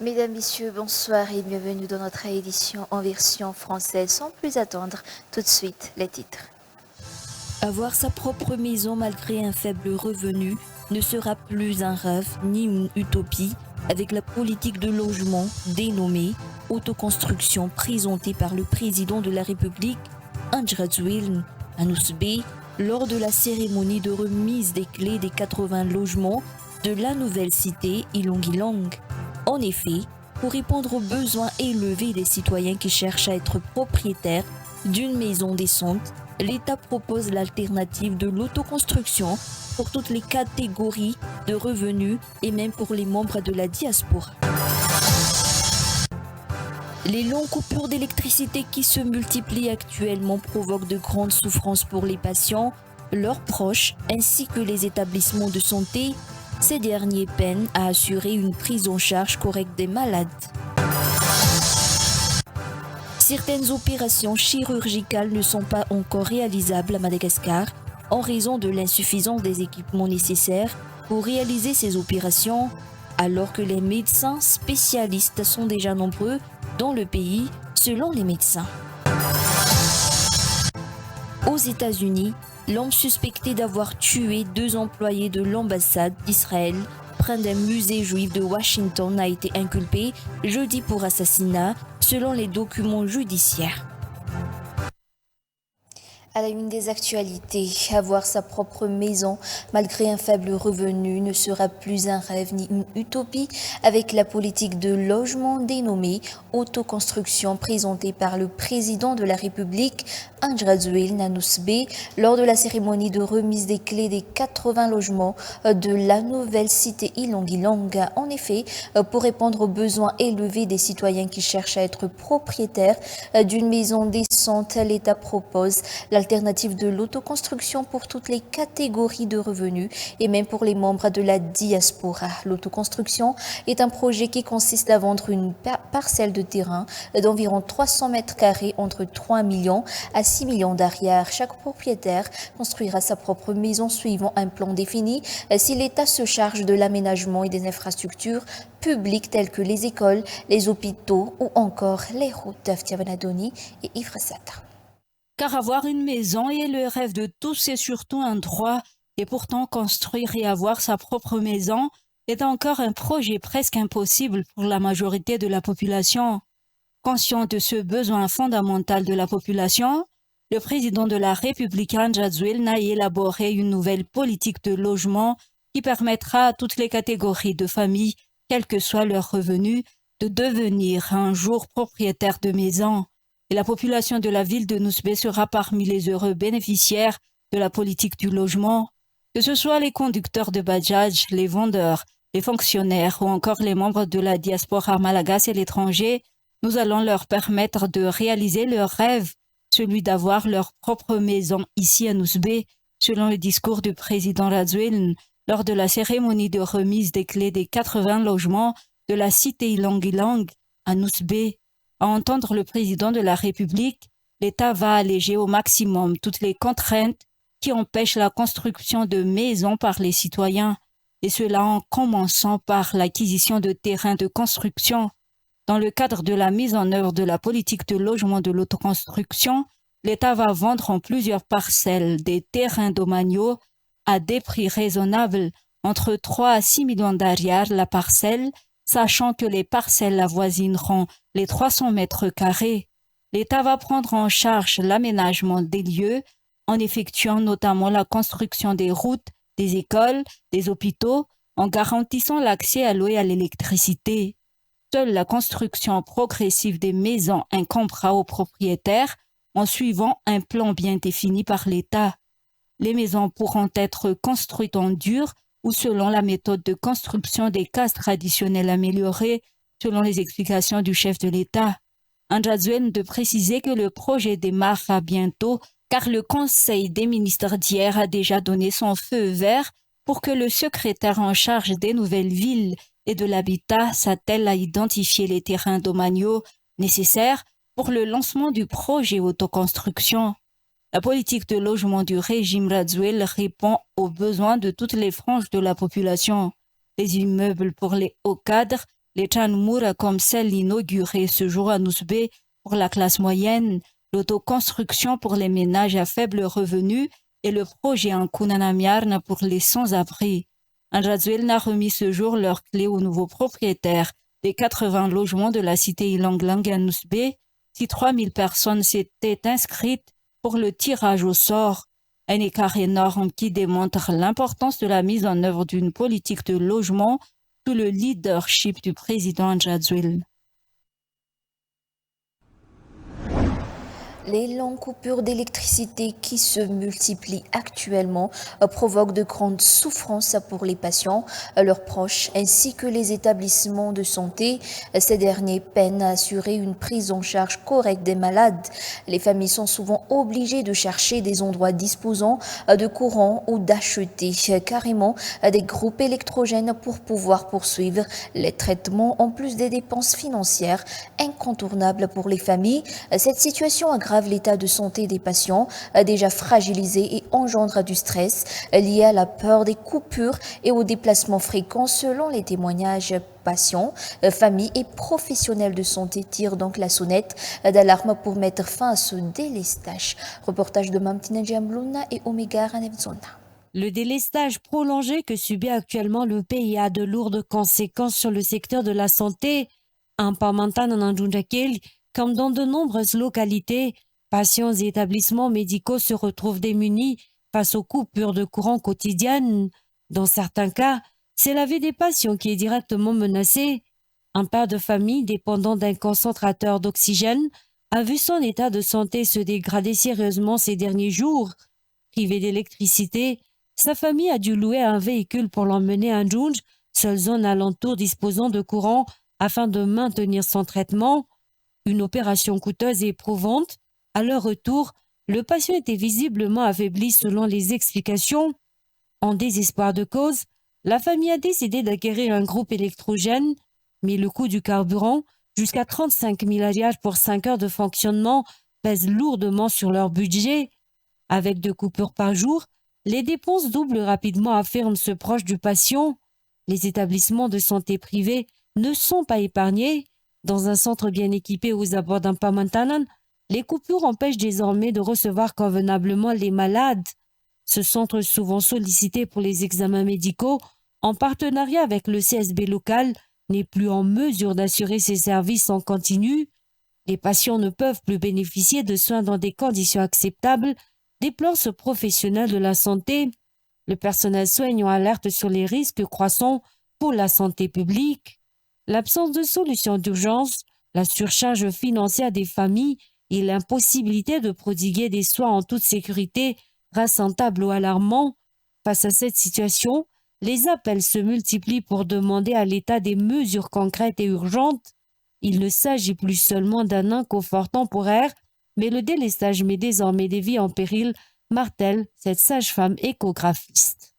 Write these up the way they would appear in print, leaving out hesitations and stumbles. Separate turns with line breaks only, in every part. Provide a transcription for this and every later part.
Mesdames, Messieurs, bonsoir et bienvenue dans notre édition en version française. Sans plus attendre, tout de suite, les titres.
Avoir sa propre maison malgré un faible revenu ne sera plus un rêve ni une utopie avec la politique de logement dénommée autoconstruction présentée par le président de la République, Andrazoul Anousbé, lors de la cérémonie de remise des clés des 80 logements de la nouvelle cité Ilongilang. En effet, pour répondre aux besoins élevés des citoyens qui cherchent à être propriétaires d'une maison décente, l'État propose l'alternative de l'autoconstruction pour toutes les catégories de revenus et même pour les membres de la diaspora. Les longues coupures d'électricité qui se multiplient actuellement provoquent de grandes souffrances pour les patients, leurs proches ainsi que les établissements de santé. Ces derniers peinent à assurer une prise en charge correcte des malades. Certaines opérations chirurgicales ne sont pas encore réalisables à Madagascar en raison de l'insuffisance des équipements nécessaires pour réaliser ces opérations, alors que les médecins spécialistes sont déjà nombreux dans le pays, selon les médecins. Aux États-Unis, l'homme suspecté d'avoir tué 2 employés de l'ambassade d'Israël près d'un musée juif de Washington a été inculpé jeudi pour assassinat, selon les documents judiciaires.
À la une des actualités, avoir sa propre maison malgré un faible revenu ne sera plus un rêve ni une utopie avec la politique de logement dénommée autoconstruction présentée par le président de la République, Andrazoul Anousbé, lors de la cérémonie de remise des clés des 80 logements de la nouvelle cité Ilongilang. En effet, pour répondre aux besoins élevés des citoyens qui cherchent à être propriétaires d'une maison décente, l'État propose l'alternative de l'autoconstruction pour toutes les catégories de revenus et même pour les membres de la diaspora. L'autoconstruction est un projet qui consiste à vendre une parcelle de terrain d'environ 300 mètres carrés entre 3 millions à 6 millions d'arrières. Chaque propriétaire construira sa propre maison suivant un plan défini si l'État se charge de l'aménagement et des infrastructures publiques telles que les écoles, les hôpitaux ou encore les routes. Ftiavanadoni et Yves Sata.
Car avoir une maison est le rêve de tous et surtout un droit, et pourtant construire et avoir sa propre maison est encore un projet presque impossible pour la majorité de la population. Conscient de ce besoin fondamental de la population, le président de la République Andrazoul a élaboré une nouvelle politique de logement qui permettra à toutes les catégories de familles, quel que soit leur revenu, de devenir un jour propriétaires de maison. Et la population de la ville de Nousbé sera parmi les heureux bénéficiaires de la politique du logement. Que ce soit les conducteurs de Bajaj, les vendeurs, les fonctionnaires ou encore les membres de la diaspora malagasy et l'étranger, nous allons leur permettre de réaliser leur rêve, celui d'avoir leur propre maison ici à Nousbé, selon le discours du président Razoul lors de la cérémonie de remise des clés des 80 logements de la cité Ilongilang à Nousbé. À entendre le président de la République, l'État va alléger au maximum toutes les contraintes qui empêchent la construction de maisons par les citoyens, et cela en commençant par l'acquisition de terrains de construction. Dans le cadre de la mise en œuvre de la politique de logement de l'autoconstruction, l'État va vendre en plusieurs parcelles des terrains domaniaux à des prix raisonnables, entre 3 à 6 millions d'ariars la parcelle, sachant que les parcelles avoisineront les 300 mètres carrés. L'État va prendre en charge l'aménagement des lieux en effectuant notamment la construction des routes, des écoles, des hôpitaux, en garantissant l'accès à l'eau et à l'électricité. Seule la construction progressive des maisons incombera aux propriétaires en suivant un plan bien défini par l'État. Les maisons pourront être construites en dur ou selon la méthode de construction des cases traditionnelles améliorées, selon les explications du chef de l'État. Andrazoul de préciser que le projet démarrera bientôt car le Conseil des ministres d'hier a déjà donné son feu vert pour que le secrétaire en charge des nouvelles villes et de l'habitat s'attelle à identifier les terrains domaniaux nécessaires pour le lancement du projet autoconstruction. La politique de logement du régime Razoul répond aux besoins de toutes les franges de la population. Les immeubles pour les hauts cadres, Les Chanmoura comme celle inaugurée ce jour à Nousbé pour la classe moyenne, l'autoconstruction pour les ménages à faible revenu et le projet en Kunanamiarna pour les sans-abri. Anjadzuel a remis ce jour leurs clés aux nouveaux propriétaires des 80 logements de la cité Ilanglang à Nousbé, si 3000 personnes s'étaient inscrites pour le tirage au sort. Un écart énorme qui démontre l'importance de la mise en œuvre d'une politique de logement sous le leadership du président Anjadzuel.
Les longues coupures d'électricité qui se multiplient actuellement provoquent de grandes souffrances pour les patients, leurs proches ainsi que les établissements de santé. Ces derniers peinent à assurer une prise en charge correcte des malades. Les familles sont souvent obligées de chercher des endroits disposant de courant ou d'acheter carrément des groupes électrogènes pour pouvoir poursuivre les traitements en plus des dépenses financières incontournables pour les familles. Cette situation aggrave l'état de santé des patients déjà fragilisés et engendre du stress lié à la peur des coupures et aux déplacements fréquents selon les témoignages. Patients, familles et professionnels de santé tirent donc la sonnette d'alarme pour mettre fin à ce délestage. Reportage de Mamtina Djambluna et Omega Ranevzona.
Le délestage prolongé que subit actuellement le pays a de lourdes conséquences sur le secteur de la santé. En Pamantan, en Anjunjakil, comme dans de nombreuses localités, patients et établissements médicaux se retrouvent démunis face aux coupures de courant quotidiennes. Dans certains cas, c'est la vie des patients qui est directement menacée. Un père de famille dépendant d'un concentrateur d'oxygène a vu son état de santé se dégrader sérieusement ces derniers jours. Privé d'électricité, sa famille a dû louer un véhicule pour l'emmener à Njunj, seule zone alentour disposant de courant, afin de maintenir son traitement. Une opération coûteuse et éprouvante. À leur retour, le patient était visiblement affaibli selon les explications. En désespoir de cause, la famille a décidé d'acquérir un groupe électrogène, mais le coût du carburant, jusqu'à 35 000 arias pour 5 heures de fonctionnement, pèse lourdement sur leur budget. Avec 2 coupures par jour, les dépenses doublent rapidement, affirme ce proche du patient. Les établissements de santé privés ne sont pas épargnés. Dans un centre bien équipé aux abords d'un Pamantanan, les coupures empêchent désormais de recevoir convenablement les malades. Ce centre, souvent sollicité pour les examens médicaux, en partenariat avec le CSB local, n'est plus en mesure d'assurer ses services en continu. Les patients ne peuvent plus bénéficier de soins dans des conditions acceptables, déplore ce professionnel de la santé. Le personnel soignant alerte sur les risques croissants pour la santé publique. L'absence de solution d'urgence, la surcharge financière des familles et l'impossibilité de prodiguer des soins en toute sécurité reste un tableau alarmant. Face à cette situation, les appels se multiplient pour demander à l'État des mesures concrètes et urgentes. Il ne s'agit plus seulement d'un inconfort temporaire, mais le délestage met désormais des vies en péril, martèle cette sage-femme échographiste.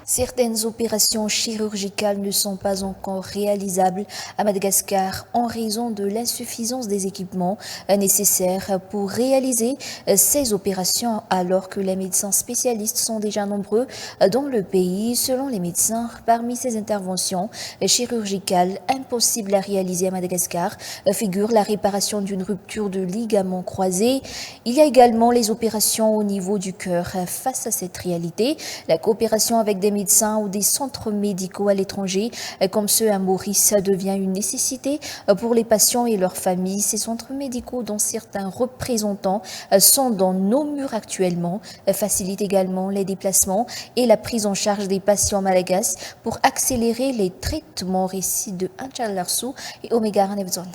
Certaines opérations chirurgicales ne sont pas encore réalisables à Madagascar en raison de l'insuffisance des équipements nécessaires pour réaliser ces opérations alors que les médecins spécialistes sont déjà nombreux dans le pays. Selon les médecins, parmi ces interventions chirurgicales impossibles à réaliser à Madagascar figure la réparation d'une rupture de ligament croisé. Il y a également les opérations au niveau du cœur. Face à cette réalité, la coopération avec des médecins ou des centres médicaux à l'étranger, comme ceux à Maurice, devient une nécessité pour les patients et leurs familles. Ces centres médicaux, dont certains représentants sont dans nos murs actuellement, facilitent également les déplacements et la prise en charge des patients malagasy pour accélérer les traitements. Récit de Anchal Larsou et Omega Ranevzona.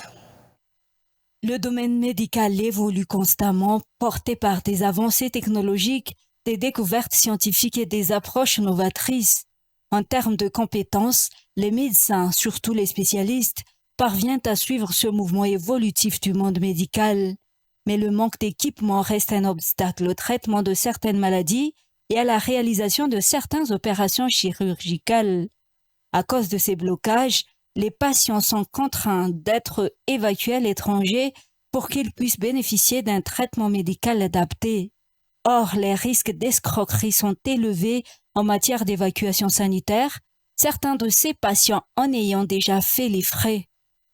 Le domaine médical évolue constamment, porté par des avancées technologiques, des découvertes scientifiques et des approches novatrices. En termes de compétences, les médecins, surtout les spécialistes, parviennent à suivre ce mouvement évolutif du monde médical. Mais le manque d'équipement reste un obstacle au traitement de certaines maladies et à la réalisation de certaines opérations chirurgicales. À cause de ces blocages, les patients sont contraints d'être évacués à l'étranger pour qu'ils puissent bénéficier d'un traitement médical adapté. Or, les risques d'escroquerie sont élevés en matière d'évacuation sanitaire, certains de ces patients en ayant déjà fait les frais.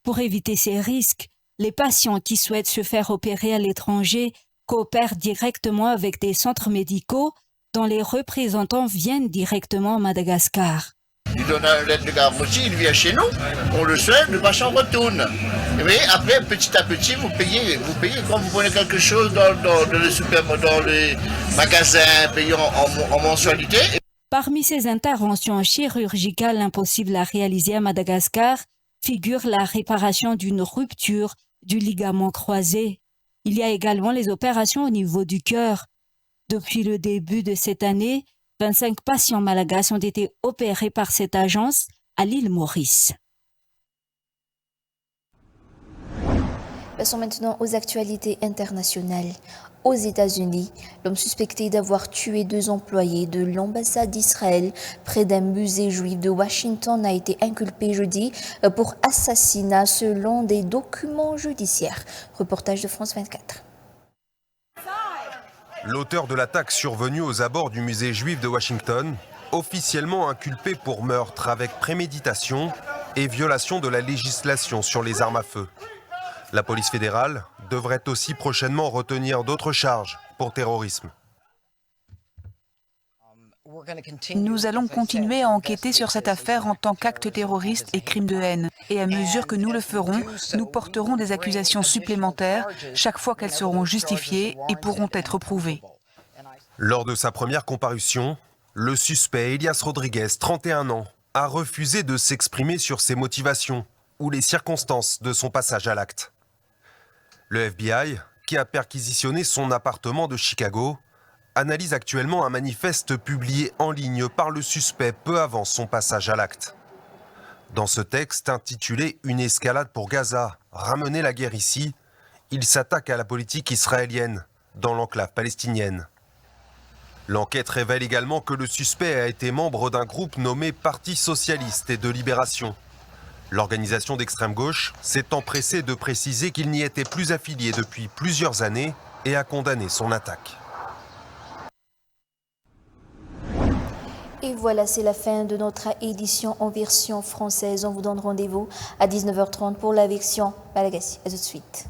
Pour éviter ces risques, les patients qui souhaitent se faire opérer à l'étranger coopèrent directement avec des centres médicaux dont les représentants viennent directement à Madagascar.
Il donne une lettre de garantie, il vient chez nous, on le soigne, le patient retourne. Mais après, petit à petit, vous payez quand vous prenez quelque chose dans les magasins, payez en mensualité.
Parmi ces interventions chirurgicales impossibles à réaliser à Madagascar, figure la réparation d'une rupture du ligament croisé. Il y a également les opérations au niveau du cœur. Depuis le début de cette année, 25 patients malagasy ont été opérés par cette agence à l'île Maurice.
Passons maintenant aux actualités internationales. Aux États-Unis, l'homme suspecté d'avoir tué 2 employés de l'ambassade d'Israël près d'un musée juif de Washington a été inculpé jeudi pour assassinat selon des documents judiciaires. Reportage de France 24.
L'auteur de l'attaque survenue aux abords du musée juif de Washington, officiellement inculpé pour meurtre avec préméditation et violation de la législation sur les armes à feu. La police fédérale devrait aussi prochainement retenir d'autres charges pour terrorisme.
Nous allons continuer à enquêter sur cette affaire en tant qu'acte terroriste et crime de haine. Et à mesure que nous le ferons, nous porterons des accusations supplémentaires chaque fois qu'elles seront justifiées et pourront être prouvées.
Lors de sa première comparution, le suspect Elias Rodriguez, 31 ans, a refusé de s'exprimer sur ses motivations ou les circonstances de son passage à l'acte. Le FBI, qui a perquisitionné son appartement de Chicago, analyse actuellement un manifeste publié en ligne par le suspect peu avant son passage à l'acte. Dans ce texte intitulé « Une escalade pour Gaza, ramener la guerre ici », il s'attaque à la politique israélienne dans l'enclave palestinienne. L'enquête révèle également que le suspect a été membre d'un groupe nommé Parti socialiste et de libération. L'organisation d'extrême gauche s'est empressée de préciser qu'il n'y était plus affilié depuis plusieurs années et a condamné son attaque.
Et voilà, c'est la fin de notre édition en version française. On vous donne rendez-vous à 19h30 pour la version malagasy. À tout de suite.